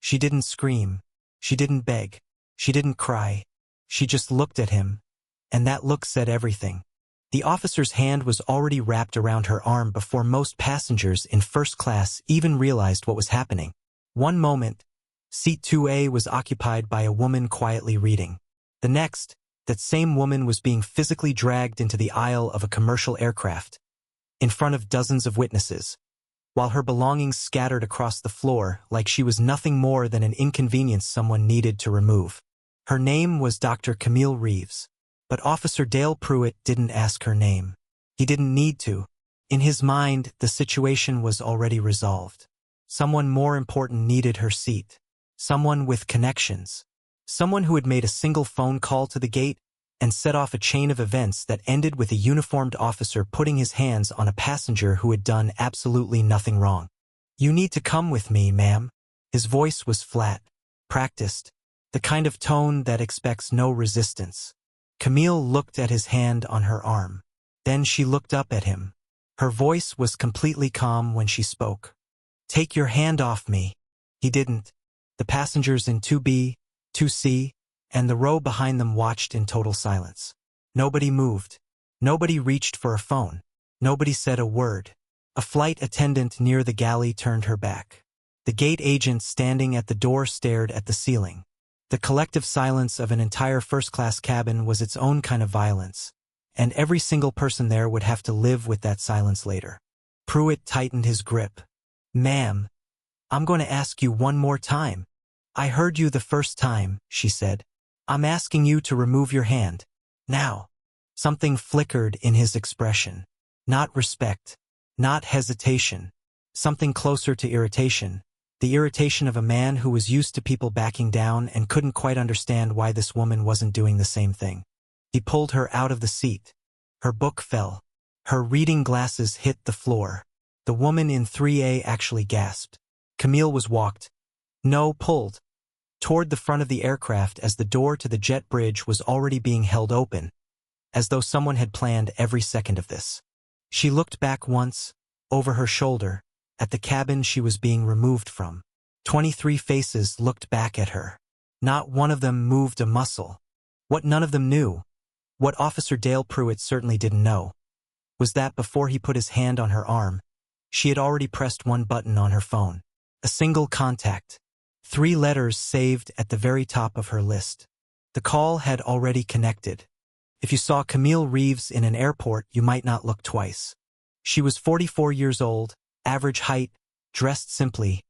She didn't scream. She didn't beg. She didn't cry. She just looked at him, and that look said everything. The officer's hand was already wrapped around her arm before most passengers in first class even realized what was happening. One moment, seat 2A was occupied by a woman quietly reading. The next, that same woman was being physically dragged into the aisle of a commercial aircraft, in front of dozens of witnesses, while her belongings scattered across the floor like she was nothing more than an inconvenience someone needed to remove. Her name was Dr. Camille Reeves, but Officer Dale Pruitt didn't ask her name. He didn't need to. In his mind, the situation was already resolved. Someone more important needed her seat. Someone with connections. Someone who had made a single phone call to the gate and set off a chain of events that ended with a uniformed officer putting his hands on a passenger who had done absolutely nothing wrong. "You need to come with me, ma'am." His voice was flat, practiced, the kind of tone that expects no resistance. Camille looked at his hand on her arm. Then she looked up at him. Her voice was completely calm when she spoke. "Take your hand off me." He didn't. The passengers in 2B, 2C, and the row behind them watched in total silence. Nobody moved. Nobody reached for a phone. Nobody said a word. A flight attendant near the galley turned her back. The gate agent standing at the door stared at the ceiling. The collective silence of an entire first-class cabin was its own kind of violence, and every single person there would have to live with that silence later. Pruitt tightened his grip. "Ma'am, I'm going to ask you one more time. I heard you the first time," she said. "I'm asking you to remove your hand. Now." Something flickered in his expression. Not respect. Not hesitation. Something closer to irritation. The irritation of a man who was used to people backing down and couldn't quite understand why this woman wasn't doing the same thing. He pulled her out of the seat. Her book fell. Her reading glasses hit the floor. The woman in 3A actually gasped. Camille was pulled toward the front of the aircraft as the door to the jet bridge was already being held open, as though someone had planned every second of this. She looked back once, over her shoulder, at the cabin she was being removed from. 23 faces looked back at her. Not one of them moved a muscle. What none of them knew, what Officer Dale Pruitt certainly didn't know, was that before he put his hand on her arm, she had already pressed one button on her phone. A single contact. 3 letters saved at the very top of her list. The call had already connected. If you saw Camille Reeves in an airport, you might not look twice. She was 44 years old, average height, dressed simply.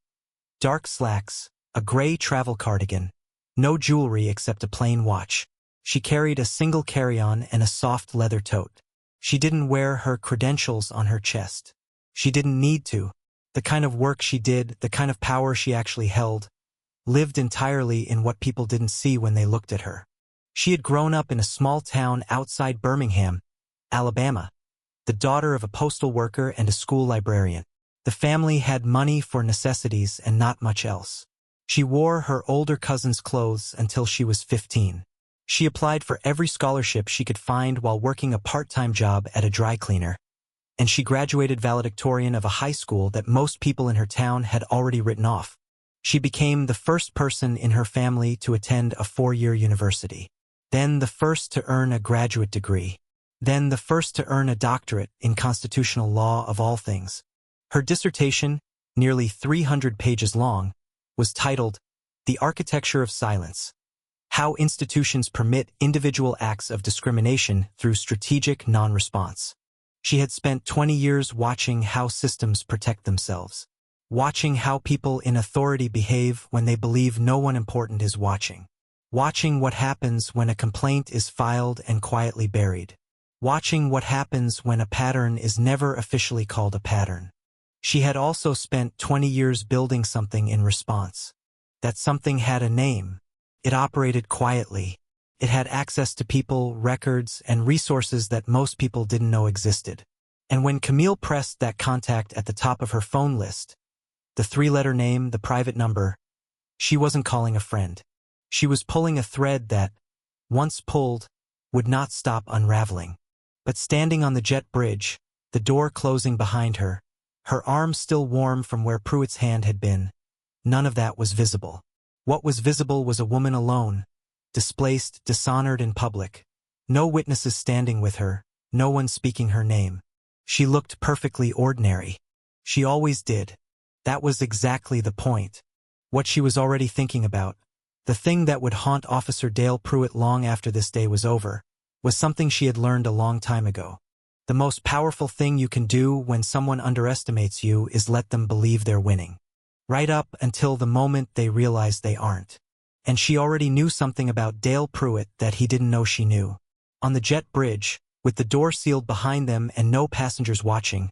Dark slacks, a gray travel cardigan, no jewelry except a plain watch. She carried a single carry-on and a soft leather tote. She didn't wear her credentials on her chest. She didn't need to. The kind of work she did, the kind of power she actually held, lived entirely in what people didn't see when they looked at her. She had grown up in a small town outside Birmingham, Alabama, the daughter of a postal worker and a school librarian. The family had money for necessities and not much else. She wore her older cousin's clothes until she was 15. She applied for every scholarship she could find while working a part-time job at a dry cleaner, and she graduated valedictorian of a high school that most people in her town had already written off. She became the first person in her family to attend a 4-year university, then the first to earn a graduate degree, then the first to earn a doctorate in constitutional law of all things. Her dissertation, nearly 300 pages long, was titled, "The Architecture of Silence: How Institutions Permit Individual Acts of Discrimination Through Strategic Non-Response." She had spent 20 years watching how systems protect themselves, watching how people in authority behave when they believe no one important is watching, watching what happens when a complaint is filed and quietly buried, watching what happens when a pattern is never officially called a pattern. She had also spent 20 years building something in response. That something had a name. It operated quietly. It had access to people, records, and resources that most people didn't know existed. And when Camille pressed that contact at the top of her phone list, the 3-letter name, the private number, she wasn't calling a friend. She was pulling a thread that, once pulled, would not stop unraveling. But standing on the jet bridge, the door closing behind her, her arm still warm from where Pruitt's hand had been, None of that was visible. What was visible was a woman alone, displaced, dishonored in public. No witnesses standing with her, no one speaking her name. She looked perfectly ordinary. She always did. That was exactly the point. What she was already thinking about, the thing that would haunt Officer Dale Pruitt long after this day was over, was something she had learned a long time ago. The most powerful thing you can do when someone underestimates you is let them believe they're winning. Right up until the moment they realize they aren't. And she already knew something about Dale Pruitt that he didn't know she knew. On the jet bridge, with the door sealed behind them and no passengers watching,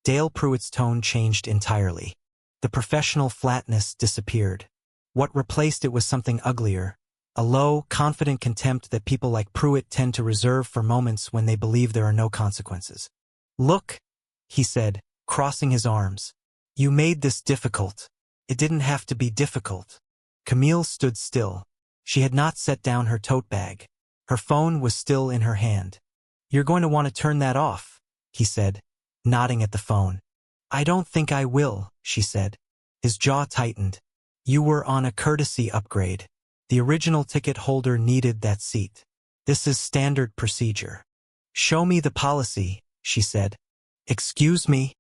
Dale Pruitt's tone changed entirely. The professional flatness disappeared. What replaced it was something uglier, a low, confident contempt that people like Pruitt tend to reserve for moments when they believe there are no consequences. "Look," he said, crossing his arms. "You made this difficult. It didn't have to be difficult." Camille stood still. She had not set down her tote bag. Her phone was still in her hand. "You're going to want to turn that off," he said, nodding at the phone. "I don't think I will," she said. His jaw tightened. "You were on a courtesy upgrade. The original ticket holder needed that seat. This is standard procedure." "Show me the policy," she said. "Excuse me?"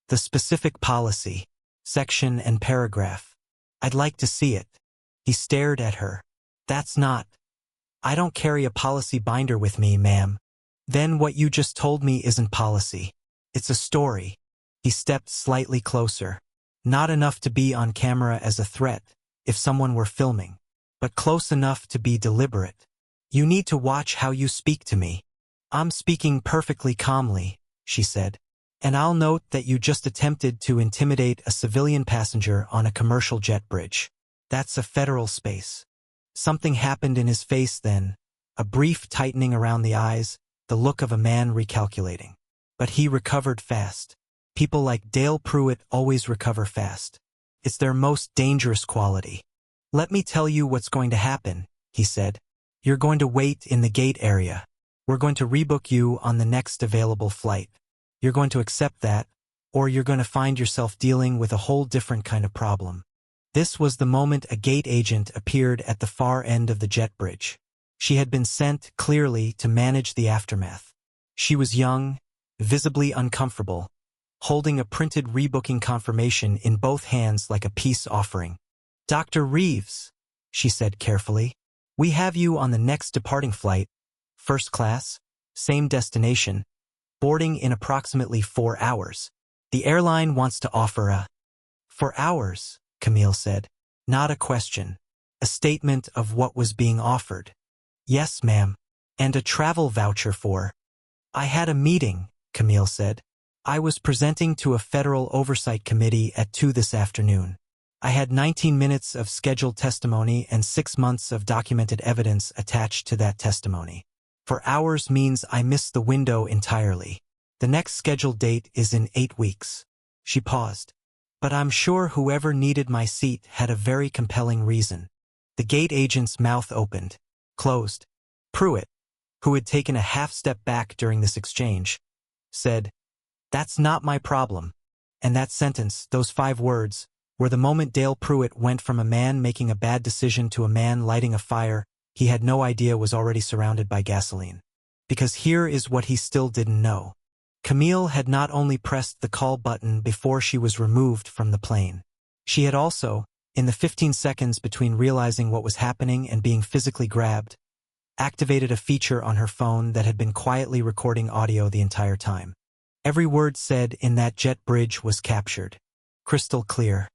"The specific policy, section and paragraph. I'd like to see it." He stared at her. "That's not. I don't carry a policy binder with me, ma'am." "Then what you just told me isn't policy. It's a story." He stepped slightly closer. Not enough to be on camera as a threat, if someone were filming, but close enough to be deliberate. "You need to watch how you speak to me." "I'm speaking perfectly calmly," she said. "And I'll note that you just attempted to intimidate a civilian passenger on a commercial jet bridge. That's a federal space." Something happened in his face then, a brief tightening around the eyes, the look of a man recalculating. But he recovered fast. People like Dale Pruitt always recover fast. It's their most dangerous quality. "Let me tell you what's going to happen," he said. "You're going to wait in the gate area. We're going to rebook you on the next available flight. You're going to accept that, or you're going to find yourself dealing with a whole different kind of problem." This was the moment a gate agent appeared at the far end of the jet bridge. She had been sent, clearly, to manage the aftermath. She was young, visibly uncomfortable, holding a printed rebooking confirmation in both hands like a peace offering. "Dr. Reeves," she said carefully, "we have you on the next departing flight, first class, same destination, boarding in approximately 4 hours. The airline wants to offer a—" "4 hours," Camille said. Not a question. A statement of what was being offered. "Yes, ma'am. And a travel voucher for—" "I had a meeting," Camille said. "I was presenting to a federal oversight committee at 2 this afternoon. I had 19 minutes of scheduled testimony and 6 months of documented evidence attached to that testimony. 4 hours means I missed the window entirely. The next scheduled date is in 8 weeks. She paused. "But I'm sure whoever needed my seat had a very compelling reason." The gate agent's mouth opened, closed. Pruitt, who had taken a half-step back during this exchange, said, "That's not my problem." And that sentence, those 5 words, were the moment Dale Pruitt went from a man making a bad decision to a man lighting a fire he had no idea was already surrounded by gasoline. Because here is what he still didn't know. Camille had not only pressed the call button before she was removed from the plane. She had also, in the 15 seconds between realizing what was happening and being physically grabbed, activated a feature on her phone that had been quietly recording audio the entire time. Every word said in that jet bridge was captured. Crystal clear.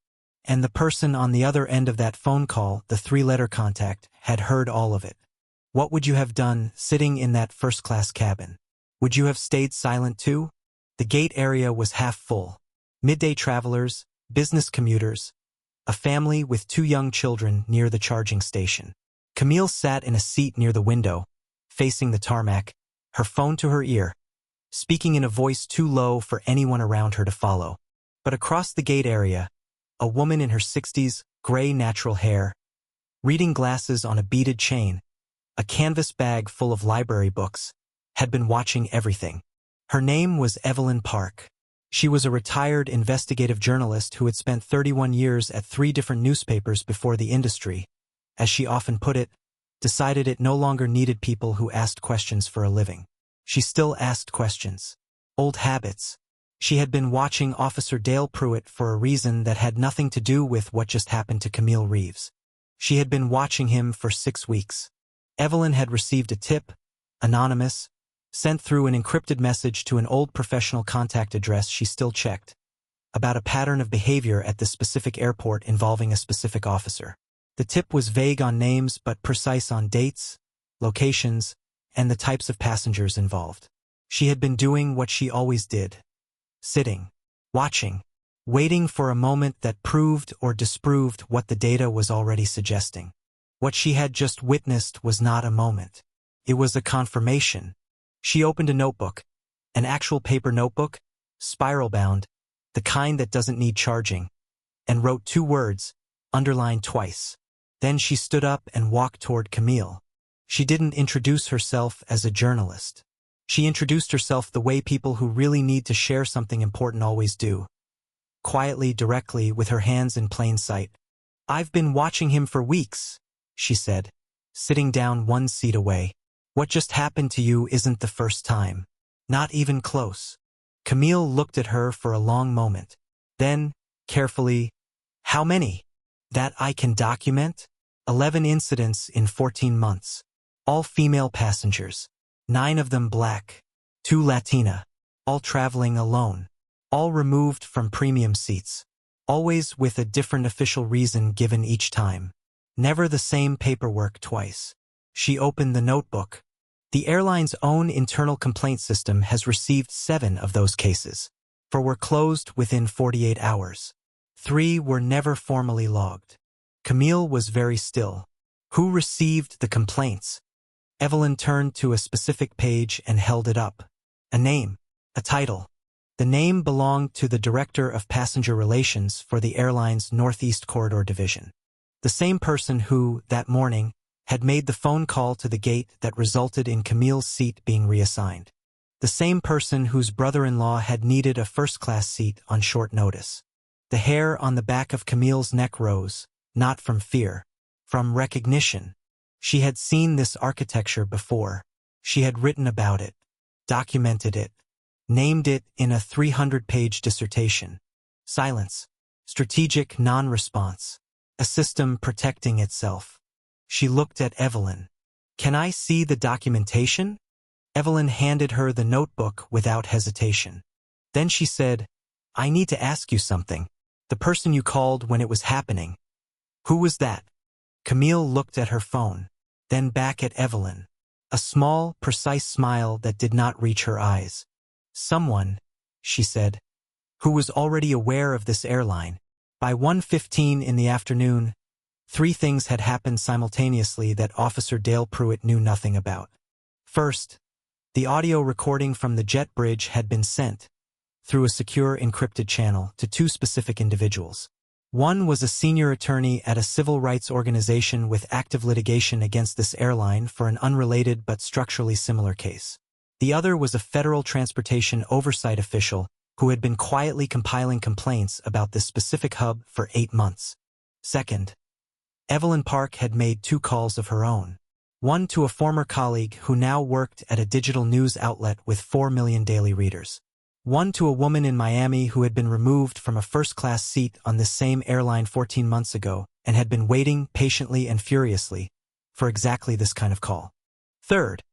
And the person on the other end of that phone call, the 3-letter contact, had heard all of it. What would you have done sitting in that first-class cabin? Would you have stayed silent too? The gate area was half full. Midday travelers, business commuters, a family with 2 young children near the charging station. Camille sat in a seat near the window, facing the tarmac, her phone to her ear, speaking in a voice too low for anyone around her to follow. But across the gate area, a woman in her 60s, gray natural hair, reading glasses on a beaded chain, a canvas bag full of library books, had been watching everything. Her name was Evelyn Park. She was a retired investigative journalist who had spent 31 years at 3 different newspapers before the industry, as she often put it, decided it no longer needed people who asked questions for a living. She still asked questions. Old habits. She had been watching Officer Dale Pruitt for a reason that had nothing to do with what just happened to Camille Reeves. She had been watching him for 6 weeks. Evelyn had received a tip, anonymous, sent through an encrypted message to an old professional contact address she still checked, about a pattern of behavior at this specific airport involving a specific officer. The tip was vague on names but precise on dates, locations, and the types of passengers involved. She had been doing what she always did. Sitting, watching, waiting for a moment that proved or disproved what the data was already suggesting. What she had just witnessed was not a moment. It was a confirmation. She opened a notebook, an actual paper notebook, spiral-bound, the kind that doesn't need charging, and wrote 2 words, underlined twice. Then she stood up and walked toward Camille. She didn't introduce herself as a journalist. She introduced herself the way people who really need to share something important always do. Quietly, directly, with her hands in plain sight. "I've been watching him for weeks," she said, sitting down 1 seat away. "What just happened to you isn't the first time. Not even close." Camille looked at her for a long moment. Then, carefully, "How many?" "That I can document? 11 incidents in 14 months. All female passengers. 9 of them black. 2 Latina. All traveling alone. All removed from premium seats. Always with a different official reason given each time. Never the same paperwork twice." She opened the notebook. "The airline's own internal complaint system has received 7 of those cases. 4 were closed within 48 hours. 3 were never formally logged." Camille was very still. "Who received the complaints?" Evelyn turned to a specific page and held it up. A name, a title. The name belonged to the Director of Passenger Relations for the airline's Northeast Corridor Division. The same person who, that morning, had made the phone call to the gate that resulted in Camille's seat being reassigned. The same person whose brother-in-law had needed a first-class seat on short notice. The hair on the back of Camille's neck rose, not from fear, from recognition. She had seen this architecture before. She had written about it, documented it, named it in a 300-page dissertation. Silence. Strategic non-response. A system protecting itself. She looked at Evelyn. "Can I see the documentation?" Evelyn handed her the notebook without hesitation. Then she said, "I need to ask you something. The person you called when it was happening. Who was that?" Camille looked at her phone, then back at Evelyn. A small, precise smile that did not reach her eyes. "Someone," she said, "who was already aware of this airline. By 1:15 in the afternoon, 3 things had happened simultaneously that Officer Dale Pruitt knew nothing about. First, the audio recording from the jet bridge had been sent, through a secure encrypted channel, to 2 specific individuals. One was a senior attorney at a civil rights organization with active litigation against this airline for an unrelated but structurally similar case. The other was a federal transportation oversight official who had been quietly compiling complaints about this specific hub for 8 months. Second, Evelyn Park had made 2 calls of her own. One to a former colleague who now worked at a digital news outlet with 4 million daily readers. One to a woman in Miami who had been removed from a first-class seat on this same airline 14 months ago and had been waiting patiently and furiously for exactly this kind of call. Third,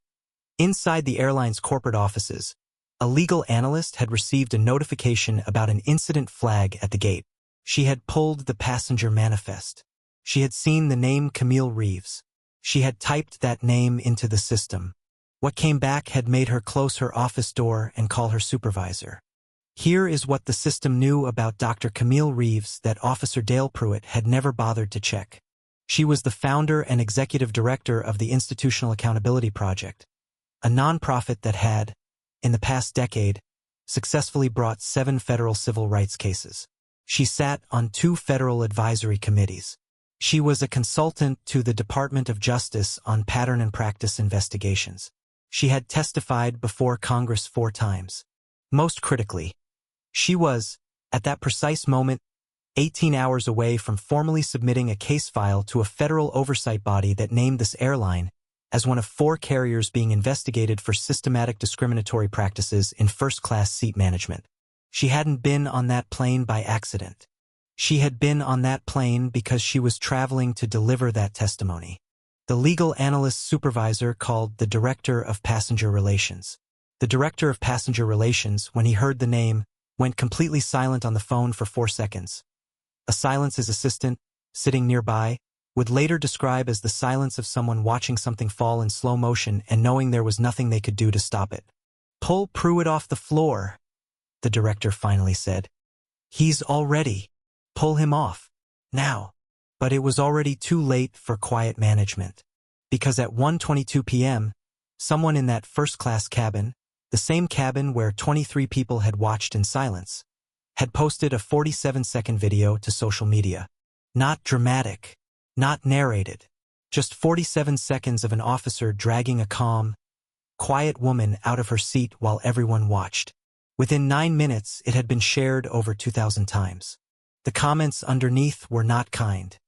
inside the airline's corporate offices, a legal analyst had received a notification about an incident flag at the gate. She had pulled the passenger manifest. She had seen the name Camille Reeves. She had typed that name into the system. What came back had made her close her office door and call her supervisor. Here is what the system knew about Dr. Camille Reeves that Officer Dale Pruitt had never bothered to check. She was the founder and executive director of the Institutional Accountability Project, a nonprofit that had, in the past decade, successfully brought 7 federal civil rights cases. She sat on 2 federal advisory committees. She was a consultant to the Department of Justice on pattern and practice investigations. She had testified before Congress 4 times. Most critically, She was, at that precise moment, 18 hours away from formally submitting a case file to a federal oversight body that named this airline as one of 4 carriers being investigated for systematic discriminatory practices in first-class seat management. She hadn't been on that plane by accident. She had been on that plane because she was traveling to deliver that testimony. The legal analyst's supervisor called the Director of Passenger Relations. The Director of Passenger Relations, when he heard the name, went completely silent on the phone for 4 seconds. A silence his assistant, sitting nearby, would later describe as the silence of someone watching something fall in slow motion and knowing there was nothing they could do to stop it. "Pull Pruitt off the floor," the director finally said. "He's all ready. Pull him off. Now." But it was already too late for quiet management. Because at 1:22 p.m., someone in that first-class cabin, the same cabin where 23 people had watched in silence, had posted a 47-second video to social media. Not dramatic, not narrated, just 47 seconds of an officer dragging a calm, quiet woman out of her seat while everyone watched. Within 9 minutes, it had been shared over 2,000 times. The comments underneath were not kind.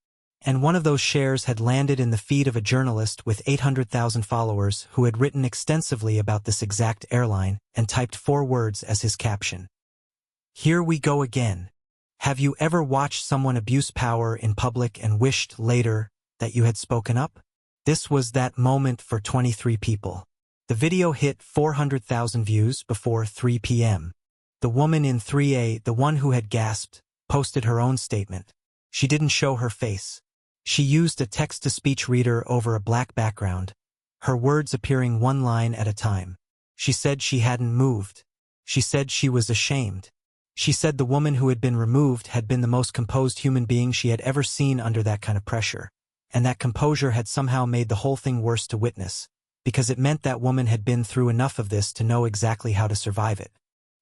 And one of those shares had landed in the feed of a journalist with 800,000 followers who had written extensively about this exact airline and typed 4 words as his caption. "Here we go again. Have you ever watched someone abuse power in public and wished later that you had spoken up?" This was that moment for 23 people. The video hit 400,000 views before 3 p.m. The woman in 3A, the one who had gasped, posted her own statement. She didn't show her face. She used a text-to-speech reader over a black background, her words appearing one line at a time. She said she hadn't moved. She said she was ashamed. She said the woman who had been removed had been the most composed human being she had ever seen under that kind of pressure, and that composure had somehow made the whole thing worse to witness, because it meant that woman had been through enough of this to know exactly how to survive it.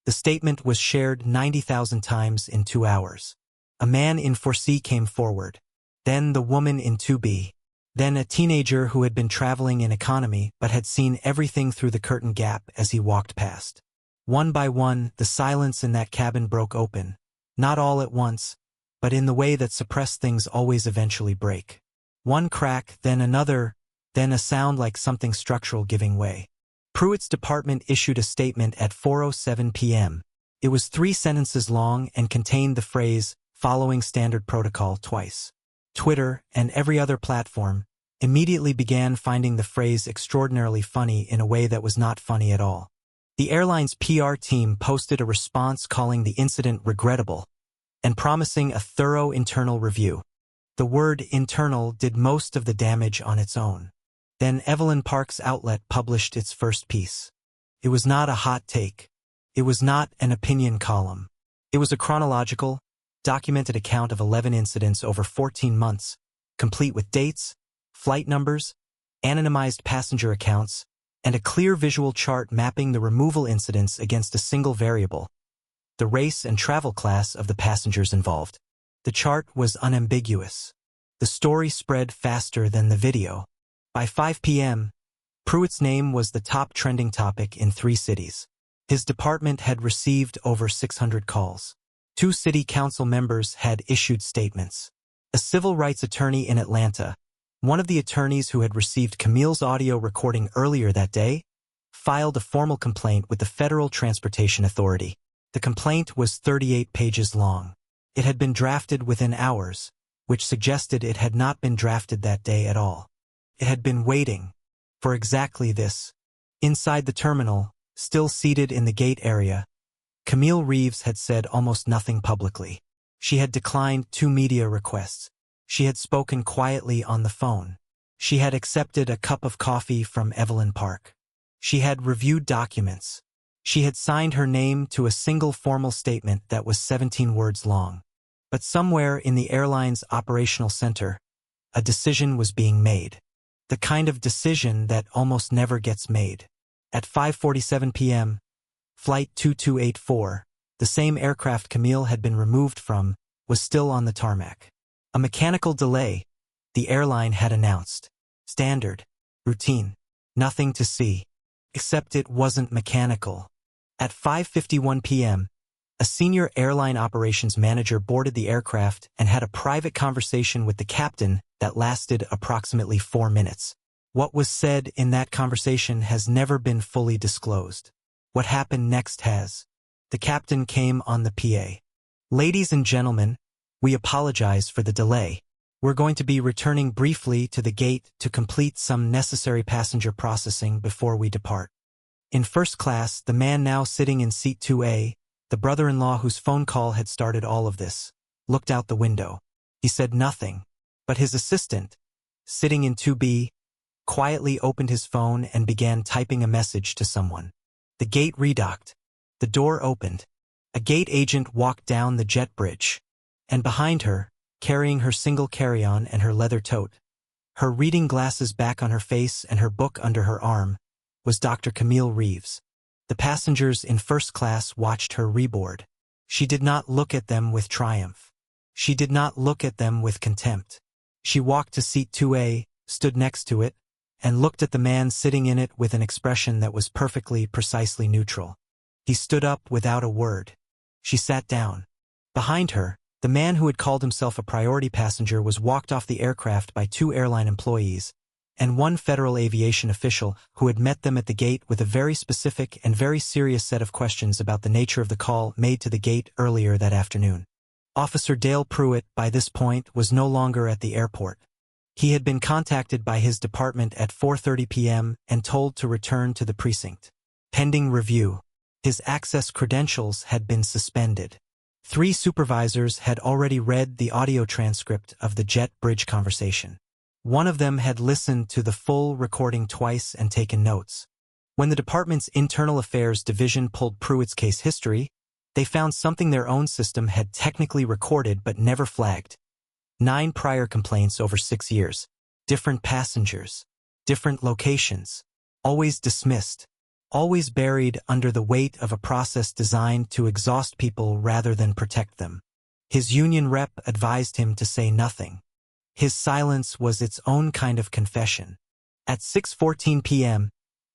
The statement was shared 90,000 times in 2 hours. A man in 4C came forward. Then the woman in 2B. Then a teenager who had been traveling in economy but had seen everything through the curtain gap as he walked past. One by one, the silence in that cabin broke open. Not all at once, but in the way that suppressed things always eventually break. One crack, then another, then a sound like something structural giving way. Pruitt's department issued a statement at 4:07 p.m. It was 3 sentences long and contained the phrase, "following standard protocol," twice. Twitter, and every other platform, immediately began finding the phrase extraordinarily funny in a way that was not funny at all. The airline's PR team posted a response calling the incident regrettable and promising a thorough internal review. The word internal did most of the damage on its own. Then Evelyn Park's outlet published its first piece. It was not a hot take. It was not an opinion column. It was a chronological, documented account of 11 incidents over 14 months, complete with dates, flight numbers, anonymized passenger accounts, and a clear visual chart mapping the removal incidents against a single variable, the race and travel class of the passengers involved. The chart was unambiguous. The story spread faster than the video. By 5 p.m., Pruitt's name was the top trending topic in 3 cities. His department had received over 600 calls. 2 city council members had issued statements. A civil rights attorney in Atlanta, one of the attorneys who had received Camille's audio recording earlier that day, filed a formal complaint with the Federal Transportation Authority. The complaint was 38 pages long. It had been drafted within hours, which suggested it had not been drafted that day at all. It had been waiting for exactly this. Inside the terminal, still seated in the gate area, Camille Reeves had said almost nothing publicly. She had declined 2 media requests. She had spoken quietly on the phone. She had accepted a cup of coffee from Evelyn Park. She had reviewed documents. She had signed her name to a single formal statement that was 17 words long. But somewhere in the airline's operational center, a decision was being made. The kind of decision that almost never gets made. At 5:47 p.m., Flight 2284, the same aircraft Camille had been removed from, was still on the tarmac. A mechanical delay, the airline had announced. Standard. Routine. Nothing to see. Except it wasn't mechanical. At 5:51 p.m., A senior airline operations manager boarded the aircraft and had a private conversation with the captain that lasted approximately 4 minutes. What was said in that conversation has never been fully disclosed. What happened next has. The captain came on the PA. "Ladies and gentlemen, we apologize for the delay. We're going to be returning briefly to the gate to complete some necessary passenger processing before we depart." In first class, the man now sitting in seat 2A, the brother-in-law whose phone call had started all of this, looked out the window. He said nothing, but his assistant, sitting in 2B, quietly opened his phone and began typing a message to someone. The gate redocked. The door opened. A gate agent walked down the jet bridge, and behind her, carrying her single carry-on and her leather tote, her reading glasses back on her face and her book under her arm, was Dr. Camille Reeves. The passengers in first class watched her reboard. She did not look at them with triumph. She did not look at them with contempt. She walked to seat 2A, stood next to it, and looked at the man sitting in it with an expression that was perfectly, precisely neutral. He stood up without a word. She sat down. Behind her, the man who had called himself a priority passenger was walked off the aircraft by 2 airline employees and 1 federal aviation official who had met them at the gate with a very specific and very serious set of questions about the nature of the call made to the gate earlier that afternoon. Officer Dale Pruitt, by this point, was no longer at the airport. He had been contacted by his department at 4:30 p.m. and told to return to the precinct. Pending review. His access credentials had been suspended. 3 supervisors had already read the audio transcript of the jet bridge conversation. One of them had listened to the full recording twice and taken notes. When the department's Internal Affairs Division pulled Pruitt's case history, they found something their own system had technically recorded but never flagged. 9 prior complaints over 6 years. Different passengers. Different locations. Always dismissed. Always buried under the weight of a process designed to exhaust people rather than protect them. His union rep advised him to say nothing. His silence was its own kind of confession. At 6:14 p.m.,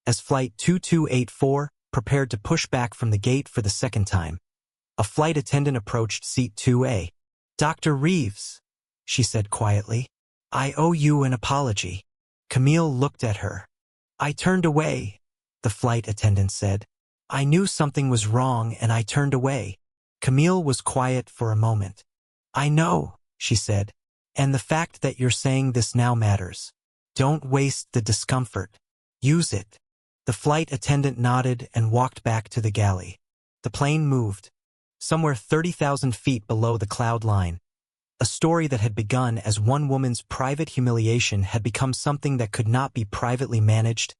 as Flight 2284 prepared to push back from the gate for the second time, a flight attendant approached seat 2A. "Dr. Reeves," she said quietly, "I owe you an apology." Camille looked at her. "I turned away," the flight attendant said. "I knew something was wrong and I turned away." Camille was quiet for a moment. "I know," she said, "and the fact that you're saying this now matters. Don't waste the discomfort. Use it." The flight attendant nodded and walked back to the galley. The plane moved. Somewhere 30,000 feet below the cloud line, a story that had begun as one woman's private humiliation had become something that could not be privately managed,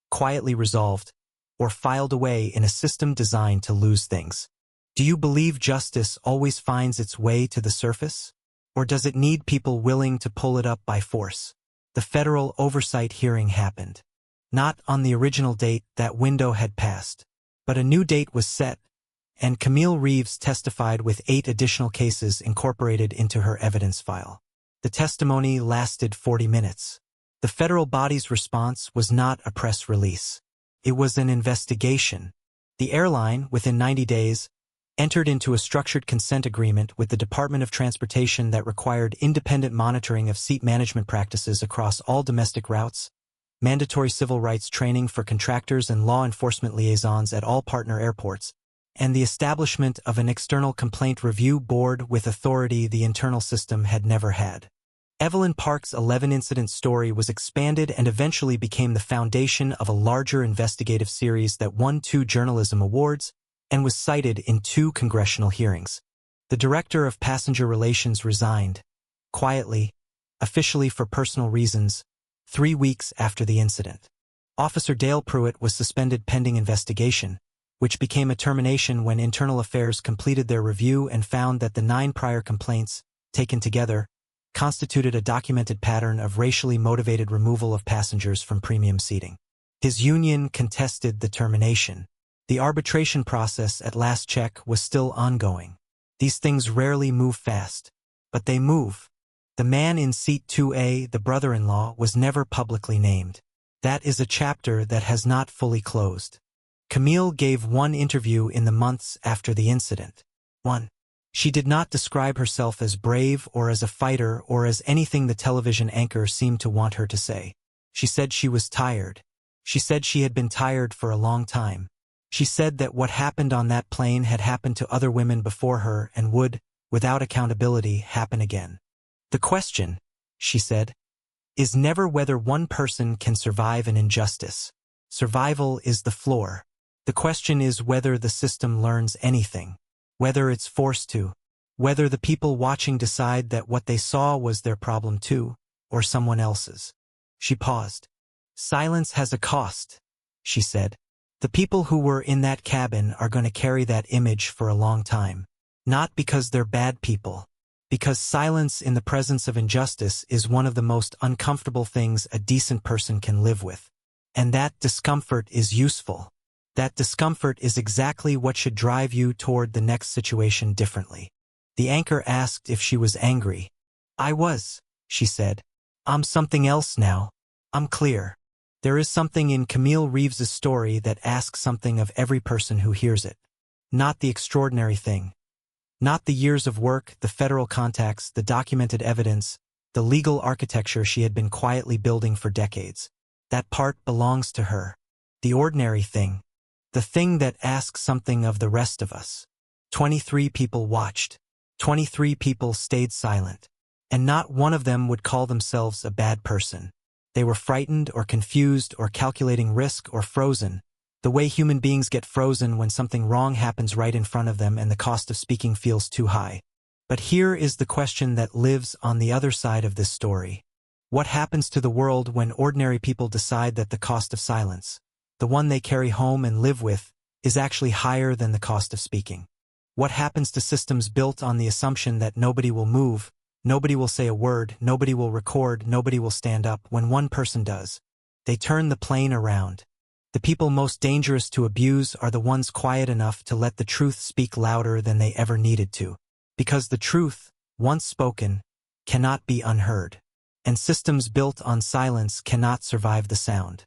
quietly resolved, or filed away in a system designed to lose things. Do you believe justice always finds its way to the surface? Or does it need people willing to pull it up by force? The federal oversight hearing happened. Not on the original date, that window had passed. But a new date was set, and Camille Reeves testified with 8 additional cases incorporated into her evidence file. The testimony lasted 40 minutes. The federal body's response was not a press release. It was an investigation. The airline, within 90 days, entered into a structured consent agreement with the Department of Transportation that required independent monitoring of seat management practices across all domestic routes, mandatory civil rights training for contractors and law enforcement liaisons at all partner airports, and the establishment of an external complaint review board with authority the internal system had never had. Evelyn Park's 11-incident story was expanded and eventually became the foundation of a larger investigative series that won 2 journalism awards and was cited in 2 congressional hearings. The director of passenger relations resigned, quietly, officially for personal reasons, 3 weeks after the incident. Officer Dale Pruitt was suspended pending investigation, which became a termination when Internal Affairs completed their review and found that the 9 prior complaints, taken together, constituted a documented pattern of racially motivated removal of passengers from premium seating. His union contested the termination. The arbitration process at last check was still ongoing. These things rarely move fast, but they move. The man in seat 2A, the brother-in-law, was never publicly named. That is a chapter that has not fully closed. Camille gave one interview in the months after the incident. 1. She did not describe herself as brave or as a fighter or as anything the television anchor seemed to want her to say. She said she was tired. She said she had been tired for a long time. She said that what happened on that plane had happened to other women before her and would, without accountability, happen again. The question, she said, is never whether one person can survive an injustice. Survival is the floor. The question is whether the system learns anything, whether it's forced to, whether the people watching decide that what they saw was their problem too, or someone else's. She paused. Silence has a cost, she said. The people who were in that cabin are going to carry that image for a long time. Not because they're bad people. Because silence in the presence of injustice is one of the most uncomfortable things a decent person can live with. And that discomfort is useful. That discomfort is exactly what should drive you toward the next situation differently. The anchor asked if she was angry. I was, she said. I'm something else now. I'm clear. There is something in Camille Reeves's story that asks something of every person who hears it. Not the extraordinary thing. Not the years of work, the federal contacts, the documented evidence, the legal architecture she had been quietly building for decades. That part belongs to her. The ordinary thing. The thing that asks something of the rest of us. 23 people watched. 23 people stayed silent. And not one of them would call themselves a bad person. They were frightened or confused or calculating risk or frozen. The way human beings get frozen when something wrong happens right in front of them and the cost of speaking feels too high. But here is the question that lives on the other side of this story. What happens to the world when ordinary people decide that the cost of silence, the one they carry home and live with, is actually higher than the cost of speaking? What happens to systems built on the assumption that nobody will move, nobody will say a word, nobody will record, nobody will stand up when one person does? They turn the plane around. The people most dangerous to abuse are the ones quiet enough to let the truth speak louder than they ever needed to. Because the truth, once spoken, cannot be unheard. And systems built on silence cannot survive the sound.